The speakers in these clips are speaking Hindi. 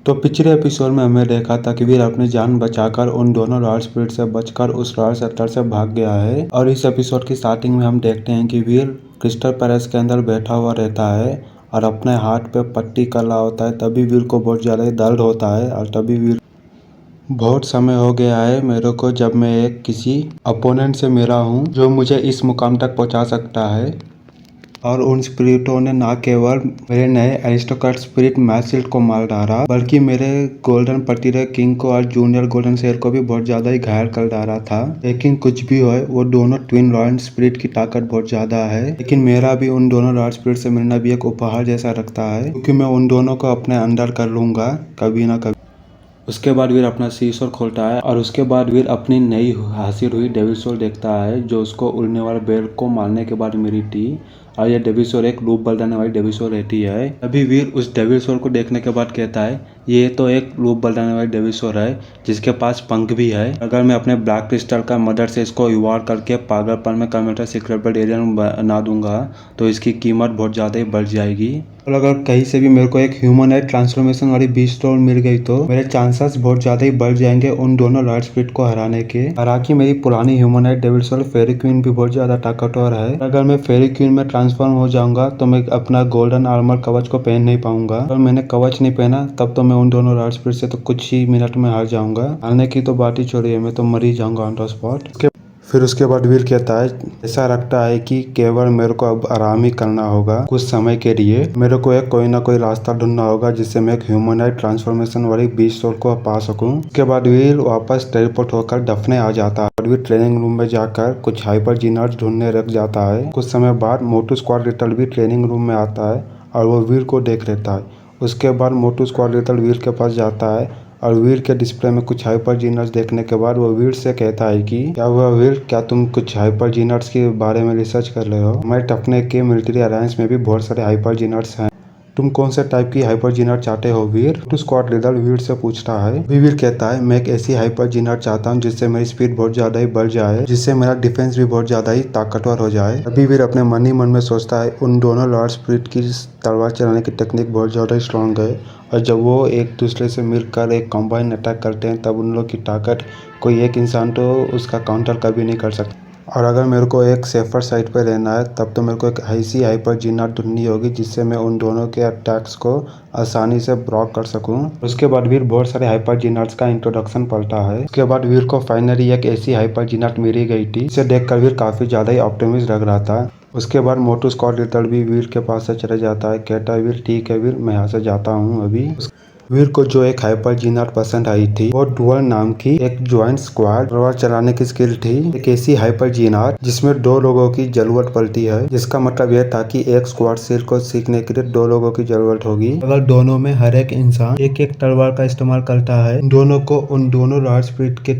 तो पिछले एपिसोड में हमें देखा था कि वीर अपनी जान बचाकर उन दोनों रॉयल स्पिरिट से बचकर उस रॉयल सेक्टर से भाग गया है। और इस एपिसोड की स्टार्टिंग में हम देखते हैं कि वीर क्रिस्टल पैलेस के अंदर बैठा हुआ रहता है और अपने हाथ पे पट्टी कर रहा होता है। तभी वीर को बहुत ज़्यादा दर्द होता है और तभी वीर बहुत समय हो गया है मेरे को जब मैं एक किसी अपोनेंट से मिला हूँ जो मुझे इस मुकाम तक पहुँचा सकता है। और उन स्पिरिटों ने न केवल मेरे नए एरिस्टोक्रेट स्पिरिट मैसिल्ड को मार डाला बल्कि मेरे गोल्डन पटीरे किंग को और जूनियर गोल्डन शेर को भी बहुत ज्यादा ही घायल कर डाला था। लेकिन कुछ भी हो, वो दोनों ट्विन रॉयल स्पिरिट की ताकत बहुत ज्यादा है। लेकिन मेरा भी उन दोनों रॉयल स्पिरिट से मिलना भी एक उपहार जैसा रखता है, क्योंकि मैं उन दोनों को अपने अंदर कर लूंगा कभी ना कभी। उसके बाद वीर अपना सीसोर खोलता है और उसके बाद वीर अपनी नई हासिल हुई डेविल सोल देखता है जो उसको उड़ने वाले बेल को मारने के बाद मिली थी। और यह डेविल सोल एक लूप बदलने वाली डेविल सोल रहती है। अभी वीर उस डेविल सोल को देखने के बाद कहता है ये तो एक लूप बदलने वाली डेविल सोल है जिसके पास पंख भी है। अगर मैं अपने ब्लैक क्रिस्टल का मदद से इसको इवॉल्व करके पागलपन में कन्वर्टर सीक्रेट एलियन बना दूंगा तो इसकी कीमत बहुत ज़्यादा ही बढ़ जाएगी। और अगर कहीं से भी मेरे को एक ह्यूमनॉइड ट्रांसफॉर्मेशन वाली बीस्ट स्टोन मिल गई तो मेरे चांसेस बहुत ज्यादा ही बढ़ जाएंगे उन दोनों रॉयल स्पिरिट को हराने के। हालांकि मेरी पुरानी ह्यूमनॉइड डेविल सोल फेरी क्वीन भी बहुत ज्यादा ताकतवर है। अगर मैं फेरी क्वीन में ट्रांसफॉर्म हो जाऊंगा तो मैं अपना गोल्डन आर्मर कवच को पहन नहीं पाऊंगा। अगर मैंने कवच नहीं पहना तब तो मैं उन दोनों रॉयल स्पिरिट से तो कुछ ही मिनट में हार जाऊंगा। हारने की तो बात ही छोड़िए, मैं तो मर ही जाऊंगा ऑन द स्पॉट। फिर उसके बाद वीर कहता है ऐसा लगता है कि केवल मेरे को अब आराम ही करना होगा कुछ समय के लिए। मेरे को एक कोई ना कोई रास्ता ढूंढना होगा जिससे मैं एक ह्यूमनॉइड ट्रांसफॉर्मेशन वाली बीस्ट सोल को पा सकूं। उसके बाद वीर वापस टेलीपोर्ट होकर डफने आ जाता है और वीर ट्रेनिंग रूम में जाकर कुछ हाइपर जीनर्स ढूंढने रख जाता है। कुछ समय बाद मोटू स्क्वाड लिटल भी ट्रेनिंग रूम में आता है और वो वीर को देख लेता है। उसके बाद मोटू स्क्वाड लिटल वीर के पास जाता है और वीर के डिस्प्ले में कुछ हाइपर जीनर्स देखने के बाद वो वीर से कहता है कि क्या हुआ वीर, क्या तुम कुछ हाइपर जीनर्स के बारे में रिसर्च कर रहे हो? हमारे टपने के मिलिट्री अलायंस में भी बहुत सारे हाइपर जीनर्स हैं। तुम कौन से टाइप की हाइपर जीनर चाहते हो वीर? तो स्क्वाड लीडर वीर से पूछता है। वीर कहता है मैं एक ऐसी हाइपर जीनर चाहता हूँ जिससे मेरी स्पीड बहुत ज्यादा ही बढ़ जाए, जिससे मेरा डिफेंस भी बहुत ज्यादा ही ताकतवर हो जाए। अभी वीर अपने मन ही मन में सोचता है उन दोनों लॉर्ड स्पिरिट की तलवार चलाने की टेक्निक बहुत ज्यादा ही स्ट्रॉन्ग है और जब वो एक दूसरे से मिलकर एक कॉम्बाइन अटैक करते हैं तब उन लोग की ताकत कोई एक इंसान तो उसका काउंटर कभी नहीं कर सकता। और अगर मेरे को एक सेफर साइड पे रहना है तब तो मेरे को एक ऐसी हाइपर जीनर ढूंढनी होगी जिससे मैं उन दोनों के अटैक्स को आसानी से ब्लॉक कर सकूं। उसके बाद वीर बहुत सारे हाइपर जीनर्स का इंट्रोडक्शन पड़ता है। उसके बाद वीर को फाइनली एक ऐसी हाइपर जीनर मिली गई थी जिसे देखकर वीर काफी ज्यादा ही ऑप्टिमिस्ट लग रहा था। उसके बाद मोटू स्क्वाड लिटल भी वीर के पास से चले जाता है, कहता है वीर ठीक है वीर, मैं यहाँ से जाता हूँ अभी। वीर को जो एक हाइपर जीनर पसंद आई थी वो डुअल नाम की एक ज्वाइंट स्क्वाड तलवार चलाने की स्किल थी। एक ऐसी हाइपर जीनर जिसमें 2 लोगों की जरूरत पड़ती है, जिसका मतलब यह था कि एक स्क्वाड स्किल को सीखने के लिए 2 लोगों की जरूरत होगी। अगर दोनों में हर एक इंसान एक एक तलवार का इस्तेमाल करता है दोनों को उन दोनों रॉयल स्पिरिट के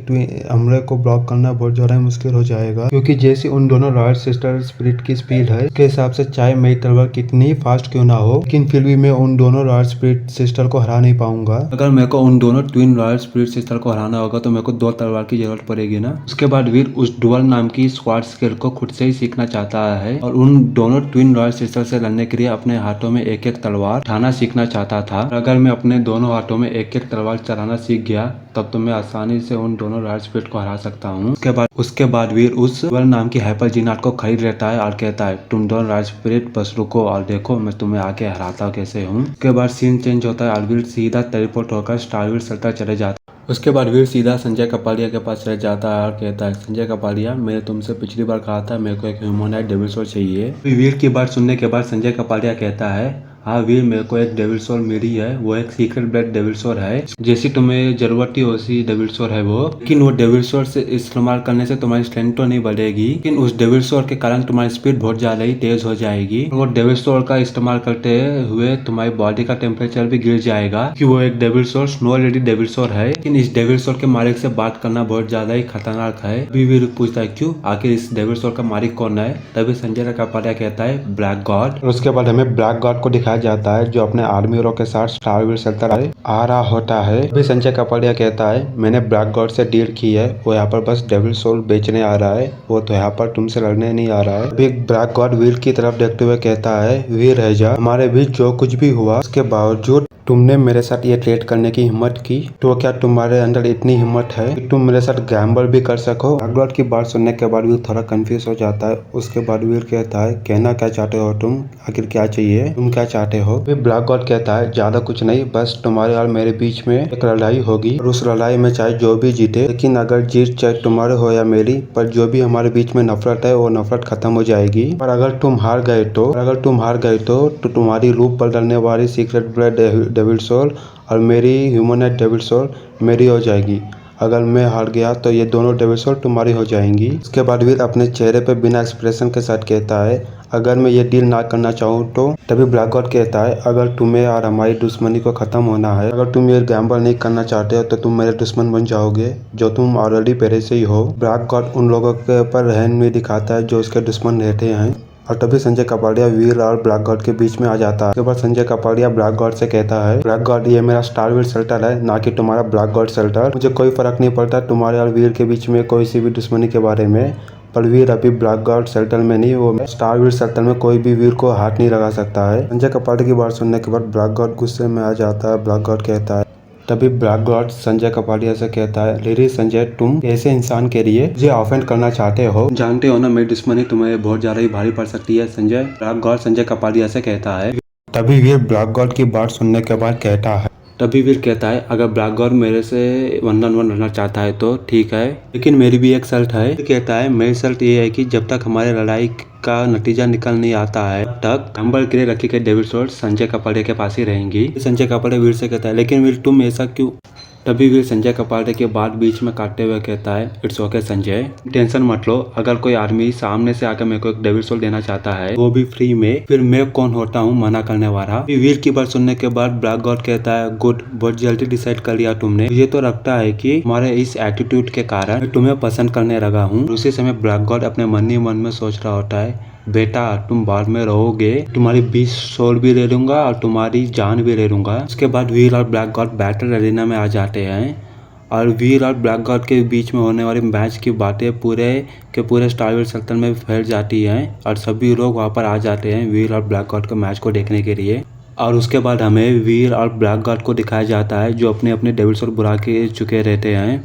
हमले को ब्लॉक करना बहुत ज्यादा मुश्किल हो जाएगा, क्योंकि जैसी उन दोनों रॉयल सिस्टर स्पिरिट की स्पीड है उसके हिसाब से चाहे मेरी तलवार कितनी फास्ट क्यों ना हो लेकिन फिर भी मैं उन दोनों रॉयल स्पिरिट सिस्टर को हरा नहीं पाऊंगा। अगर मेरे को उन दोनों ट्विन रॉयल स्पिरिट सिस्टर को हराना होगा तो मेरे को 2 तलवार की जरूरत पड़ेगी ना। उसके बाद वीर उस डुअल नाम की स्क्वाड स्किल को खुद से ही सीखना चाहता है और उन दोनों ट्विन रॉयल सिस्टर से लड़ने के लिए अपने हाथों में एक एक तलवार उठाना सीखना चाहता था। अगर मैं अपने दोनों हाथों में एक एक तलवार चलाना सीख गया तब तो मैं आसानी से उन दोनों रॉयल स्पिरिट को हरा सकता हूँ। उसके बाद वीर उस डुअल नाम की हाइपर जीनर को खरीद लेता है और कहता है तुम दोनों रॉयल स्पिरिट बस रुको और देखो मैं तुम्हें आके हराता कैसे हूँ। उसके बाद सीन चेंज होता है और वीर सीधा टेलीपोर्ट होकर स्टारवीर सेक्टर चले जाता है। उसके बाद वीर सीधा संजय कपालिया के पास चले जाता है और कहता है संजय कपालिया, मैंने तुमसे पिछली बार कहा था मेरे को एक ह्यूमनॉइड डेविल सोल चाहिए। वीर की बात सुनने के बाद संजय कपालिया कहता है हाँ वीर, मेरे को एक डेविल सोल मिली है, वो एक सीक्रेट ब्लड डेविल सोल है, जैसी तुम्हें जरूरत थी वैसी डेविल सोल है वो। लेकिन वो डेविल सोल से इस्तेमाल करने से तुम्हारी स्ट्रेंथ तो नहीं बढ़ेगी, लेकिन उस डेविल सोल के कारण तुम्हारी स्पीड बहुत ज्यादा ही तेज हो जाएगी। वो डेविल सोल का इस्तेमाल करते हुए तुम्हारी बॉडी का टेम्परेचर भी गिर जाएगा कि वो एक devil soul snow lady devil soul है। लेकिन इस डेविल सोल के मालिक से बात करना बहुत ज्यादा ही खतरनाक है। वीर पूछता है क्यों, आखिर इस डेविल सोल का मालिक कौन है? तभी संजय कपालिया कहता है ब्लैक गॉड। उसके बाद हमें ब्लैक गॉड को दिखाया जाता है जो अपने आर्मीरों के साथ स्टारवीर सेक्टर आ रहा होता है। अभी संजय कपालिया कहता है मैंने ब्लैक गॉड से डील की है, वो यहाँ पर बस डेविल सोल बेचने आ रहा है, वो तो यहाँ पर तुमसे लड़ने नहीं आ रहा है। अभी ब्लैक गॉड वीर की तरफ देखते हुए कहता है वीर रह जा, हमारे बीच जो कुछ भी हुआ उसके बावजूद तुमने मेरे साथ ये ट्रेड करने की हिम्मत की, तो क्या तुम्हारे अंदर इतनी हिम्मत है कि तुम मेरे साथ गैम्बल भी कर सको? ब्लैकबर्ड की बात सुनने के बाद वीर थोड़ा कंफ्यूज हो जाता है। उसके बाद वीर कहता है, कहना क्या चाहते हो तुम? आखिर क्या चाहिए? तुम क्या चाहते हो? फिर ब्लैकबर्ड कहता है, ज्यादा कुछ नहीं, बस तुम्हारे और मेरे बीच में एक लड़ाई होगी और उस लड़ाई में चाहे जो भी जीते, लेकिन अगर जीत चाहे तुम्हारे हो या मेरी, पर जो भी हमारे बीच में नफरत है वो नफरत खत्म हो जाएगी। पर अगर तुम हार गए तो तुम्हारी रूप बदलने वाली सीक्रेट ब्लड डेविल सोल और मेरी ह्यूमनाइट डेविल सोल मेरी हो जाएगी। अगर मैं हार गया तो ये दोनों डेविल सोल तुम्हारी हो जाएंगी। उसके बाद वीर अपने चेहरे पे बिना एक्सप्रेशन के साथ कहता है, अगर मैं ये डील ना करना चाहूँ तो? तभी ब्लैकबर्ड कहता है, अगर तुम्हें और हमारी दुश्मनी को खत्म होना है, अगर तुम ये गैम्बल नहीं करना चाहते हो तो तुम मेरे दुश्मन बन जाओगे, जो तुम ऑलरेडी पहले से ही हो। ब्लैकबर्ड उन लोगों के ऊपर रहम नहीं दिखाता है जो उसके दुश्मन रहते हैं। और तभी संजय कपाड़िया वीर और ब्लैकबर्ड के बीच में आ जाता है। उसके बाद संजय कपाड़िया ब्लैकबर्ड से कहता है, ब्लैकबर्ड ये मेरा स्टारवीर शेल्टर है, ना कि तुम्हारा ब्लैकबर्ड शेल्टर। मुझे कोई फर्क नहीं पड़ता तुम्हारे और वीर के बीच में कोई सी भी दुश्मनी के बारे में, पर वीर अभी ब्लैकबर्ड शेल्टर में नहीं, वो स्टारवीर शेल्टर में कोई भी वीर को हाथ नहीं लगा सकता है। संजय कपाड़िया की बात सुनने के बाद ब्लैकबर्ड गुस्से में आ जाता है। ब्लैकबर्ड कहता है, तभी ब्लैकबर्ड संजय कपाड़िया से कहता है, लिरी संजय, तुम ऐसे इंसान के लिए मुझे ऑफेंड करना चाहते हो? जानते हो ना मेरी दुश्मनी तुम्हें बहुत ज्यादा ही भारी पड़ सकती है संजय। ब्लैकबर्ड संजय कपाड़िया से कहता है। तभी वीर ब्लैकबर्ड की बात सुनने के बाद कहता है, तभी वीर कहता है, अगर ब्लैकबर्ड मेरे से 1-on-1 रहना चाहता है तो ठीक है, लेकिन मेरी भी एक शर्त है। कहता है, मेरी शर्त ये है कि जब तक हमारे लड़ाई का नतीजा निकल नहीं आता है तब गैम्बल के लिए रखी गई डेविल सोल संजय कपाड़िया के पास ही रहेंगी। संजय कपाड़िया वीर से कहता है, लेकिन वीर तुम ऐसा क्यों? तभी वीर संजय कपाड़िया के बाद बीच में काटते हुए कहता है, इट्स ओके संजय, टेंशन मत लो, अगर कोई आदमी सामने से आकर मेरे को एक डेविल सोल देना चाहता है वो भी फ्री में, फिर मैं कौन होता हूँ मना करने वाला। वीर की बात सुनने के बाद ब्लैकबर्ड कहता है, गुड, बहुत जल्दी डिसाइड कर लिया तुमने। मुझे तो लगता है कि हमारे इस एटीट्यूड के कारण मैं तुम्हें पसंद करने लगा हूँ। उसी समय ब्लैकबर्ड अपने मन ही मन में सोच रहा होता है, बेटा तुम बाद में रहोगे, तुम्हारी 20 सोल भी ले लूंगा और तुम्हारी जान भी ले लूंगा। उसके बाद वीर और ब्लैकबर्ड बैटल एरिना में आ जाते हैं और वीर और ब्लैकबर्ड के बीच में होने वाली मैच की बातें पूरे के पूरे स्टारवीर सर्कल में फैल जाती हैं और सभी लोग वहां पर आ जाते हैं वीर और ब्लैकबर्ड के मैच को देखने के लिए। और उसके बाद हमें वीर और ब्लैकबर्ड को दिखाया जाता है जो अपने अपने डेविल सोल बुला के चुके रहते हैं।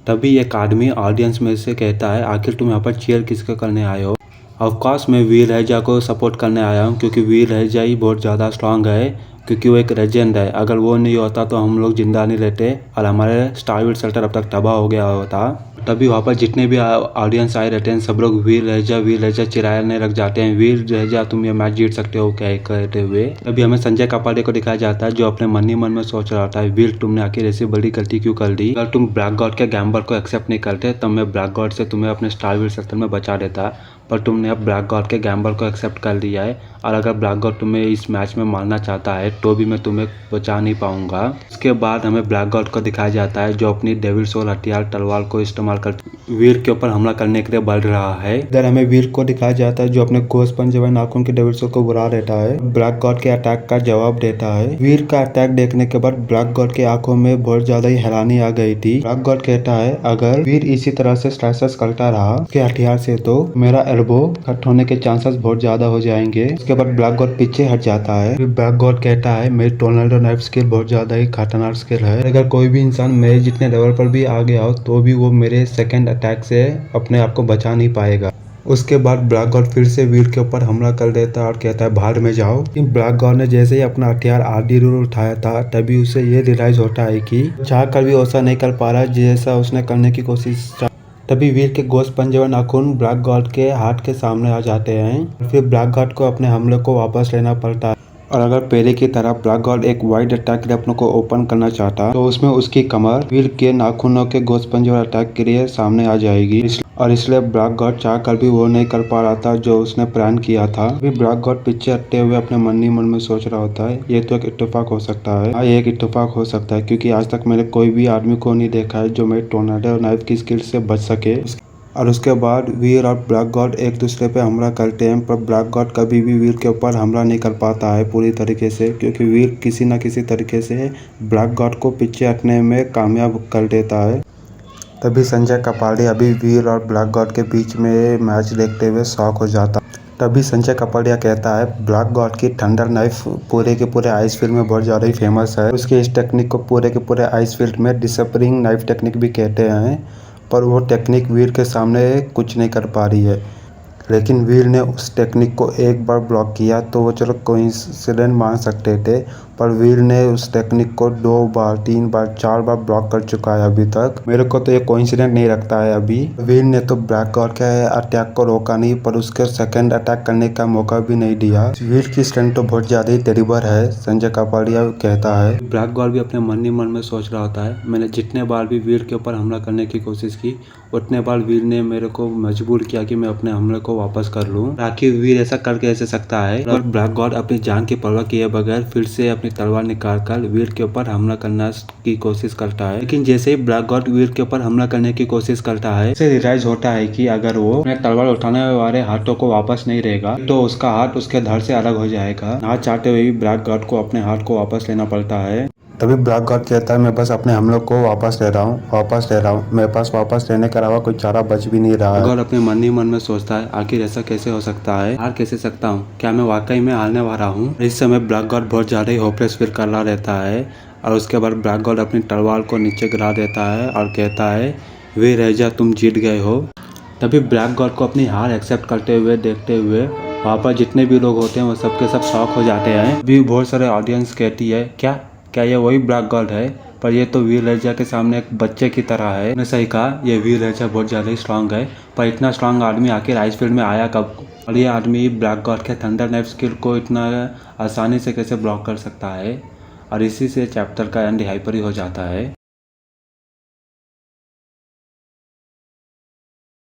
तभी एक आदमी ऑडियंस में से कहता है, आखिर तुम यहाँ पर चीयर किसको करने आए हो? ऑफकोर्स मैं वीर लहजा को सपोर्ट करने आया हूँ, क्योंकि वीर लहजा ही बहुत ज़्यादा स्ट्रांग है, क्योंकि वो एक लेजेंड है। अगर वो नहीं होता तो हम लोग जिंदा नहीं रहते और हमारे स्टारवीर शेल्टर अब तक तबाह हो गया होता। तभी वहाँ पर जितने भी ऑडियंस आए रहते हैं सब लोग वीर लहजा चिल्लाने लग जाते हैं, वीर लहजा तुम ये मैच जीत सकते हो क्या कहते हुए। तभी हमें संजय कपाड़िया को दिखाया जाता है जो अपने मन ही मन में सोच रहा होता है, वीर तुमने आखिर ऐसी बड़ी गलती क्यों कर दी? अगर तुम ब्लैकबर्ड के गैम्बल को एक्सेप्ट नहीं करते तब मैं ब्लैकबर्ड से तुम्हें अपने स्टारवीर शेल्टर में बचा देता, पर तुमने अब ब्लैकबर्ड के गैम्बल को एक्सेप्ट कर लिया है और अगर ब्लैकबर्ड तुम्हें इस मैच में मारना चाहता है तो भी मैं तुम्हें बचा नहीं पाऊंगा। उसके बाद हमें ब्लैकबर्ड को दिखाया जाता है जो अपनी डेविल सोल हथियार तलवार को इस्तेमाल कर वीर के ऊपर हमला करने के लिए बढ़ रहा है। इधर हमें वीर को दिखाया जाता है जो अपने घोष पंजे नाखून के डेविल सोल को बुला देता है, ब्लैकबर्ड के अटैक का जवाब देता है। वीर का अटैक देखने के बाद ब्लैकबर्ड की आंखों में बहुत ज्यादा ही हैरानी आ गई थी। ब्लैकबर्ड कहता है, अगर वीर इसी तरह से स्ट्रेसेस करता रहा उसके हथियार से तो मेरा एल्बो कट होने के चांसेस बहुत ज्यादा हो जाएंगे। उसके बाद ब्लैकबर्ड पीछे हट जाता है। ब्लैकबर्ड कहता है, मेरी टोर्नेडो नाइफ स्किल बहुत ज्यादा ही खतरनाक स्किल है, अगर कोई भी इंसान मेरे जितने लेवल पर भी आ गया हो तो भी वो मेरे सेकंड अटैक से अपने आप को बचा नहीं पाएगा। उसके बाद ब्लैकबर्ड फिर से वीर के ऊपर हमला कर देता है और कहता है, बाहर में जाओ। ब्लैकबर्ड ने जैसे ही अपना हथियार आरडी रूल उठाया था तभी उसे ये रियलाइज होता है कि चाह कर भी ऐसा नहीं कर पा रहा जैसा उसने करने की कोशिश। तभी वीर के गोश्त पंजे नाखून ब्लैकबर्ड के हाथ के सामने आ जाते हैं, फिर ब्लैकबर्ड को अपने हमले को वापस लेना पड़ता है। और अगर पहले की तरह ब्लैकबर्ड एक वाइड अटैक के लिए अपनों को ओपन करना चाहता तो उसमें उसकी कमर वीर के नाखूनों के गोश्त पंजे अटैक के लिए सामने आ जाएगी, और इसलिए ब्लैकबर्ड चाह कर भी वो नहीं कर पा रहा था जो उसने प्लान किया था। अभी ब्लैकबर्ड पीछे हटते हुए अपने मन ही मन में सोच रहा होता है, ये तो एक इत्तेफाक हो सकता है। हाँ, ये एक इत्तेफाक हो सकता है क्योंकि आज तक मैंने कोई भी आदमी को नहीं देखा है जो मेरे टोर्नेडो नाइफ की स्किल से बच सके। और उसके बाद वीर और ब्लैकबर्ड एक दूसरे पे हमला करते हैं, पर ब्लैकबर्ड कभी भी वीर के ऊपर हमला नहीं कर पाता है पूरी तरीके से, क्योंकि वीर किसी न किसी तरीके से ब्लैकबर्ड को पीछे हटने में कामयाब कर देता है। तभी संजय कपाड़िया अभी वीर और ब्लैकबर्ड के बीच में मैच देखते हुए शॉक हो जाता। तभी संजय कापड़िया कहता है ब्लैक गॉड की थंडर नाइफ पूरे के पूरे आइस फील्ड में बहुत ज़्यादा ही फेमस है। उसके इस टेक्निक को पूरे के पूरे आइस फील्ड में डिसअपरिंग नाइफ टेक्निक भी कहते हैं, पर वो टेक्निक वीर के सामने कुछ नहीं कर पा रही है। लेकिन वीर ने उस टेक्निक को एक बार ब्लॉक किया तो वो चलो कोइंसिडेंट मान सकते थे, पर वीर ने उस टेक्निक को 2 बार 3 बार 4 बार ब्लॉक कर चुका है अभी तक। मेरे को तो ये कोइंसिडेंट नहीं लगता है अभी। वीर ने तो ब्लैक गॉड के अटैक को रोका नहीं, पर उसके सेकंड अटैक करने का मौका भी नहीं दिया। वीर की स्ट्रेंथ तो बहुत ज़्यादा ही टेरिबल है, संजय कापड़िया कहता है। ब्लैक गॉड भी अपने मन ही मन में सोच रहा होता है, मैंने जितने बार भी वीर के ऊपर हमला करने की कोशिश की उतने बार वीर ने मेरे को मजबूर किया कि मैं अपने हमले को वापस कर लूं। आखिर वीर ऐसा कर कैसे सकता है? और ब्लैक गॉड अपनी जान की परवाह किए बगैर फिर से अपनी तलवार निकालकर वीर के ऊपर हमला करने की कोशिश करता है। लेकिन जैसे ही ब्लैक गॉड वीर के ऊपर हमला करने की कोशिश करता है, उसे रियलाइज होता है कि अगर वो अपने तलवार उठाने वाले हाथों को वापस नहीं रहेगा तो उसका हाथ उसके धड़ से अलग हो जाएगा। ना चाहते हुए ब्लैक गॉड को अपने हाथ को वापस लेना पड़ता है। तभी ब्लैक गॉड कहता है मैं बस अपने हमलों को वापस ले रहा हूँ, मेरे पास वापस लेने के अलावा कोई चारा बच भी नहीं रहा है। गॉड अपने मन ही मन में सोचता है आखिर ऐसा कैसे हो सकता है, हार कैसे सकता हूँ, क्या मैं वाकई में हारने वाला हूँ? इस समय ब्लैक गॉड बहुत ज़्यादा ही होपलेस फील कर रहा रहता है और उसके बाद ब्लैक गॉड अपनी तलवार को नीचे गिरा देता है और कहता है वे राजा तुम जीत गए हो। तभी ब्लैक गॉड को अपनी हार एक्सेप्ट करते हुए देखते हुए वहाँ पर जितने भी लोग होते हैं वो सबके सब शॉक हो जाते हैं। अभी बहुत सारे ऑडियंस कहती है क्या ये वही ब्लैक गॉड है? पर ये तो वीर राजा के सामने एक बच्चे की तरह है। उसने सही कहा, ये वीर राजा बहुत ज़्यादा ही स्ट्रांग है, पर इतना स्ट्रांग आदमी आखिर आइस फील्ड में आया कब? और ये आदमी ब्लैक गॉड के थंडर नाइफ स्किल को इतना आसानी से कैसे ब्लॉक कर सकता है? और इसी से चैप्टर का एंड यहीं पर ही हो जाता है।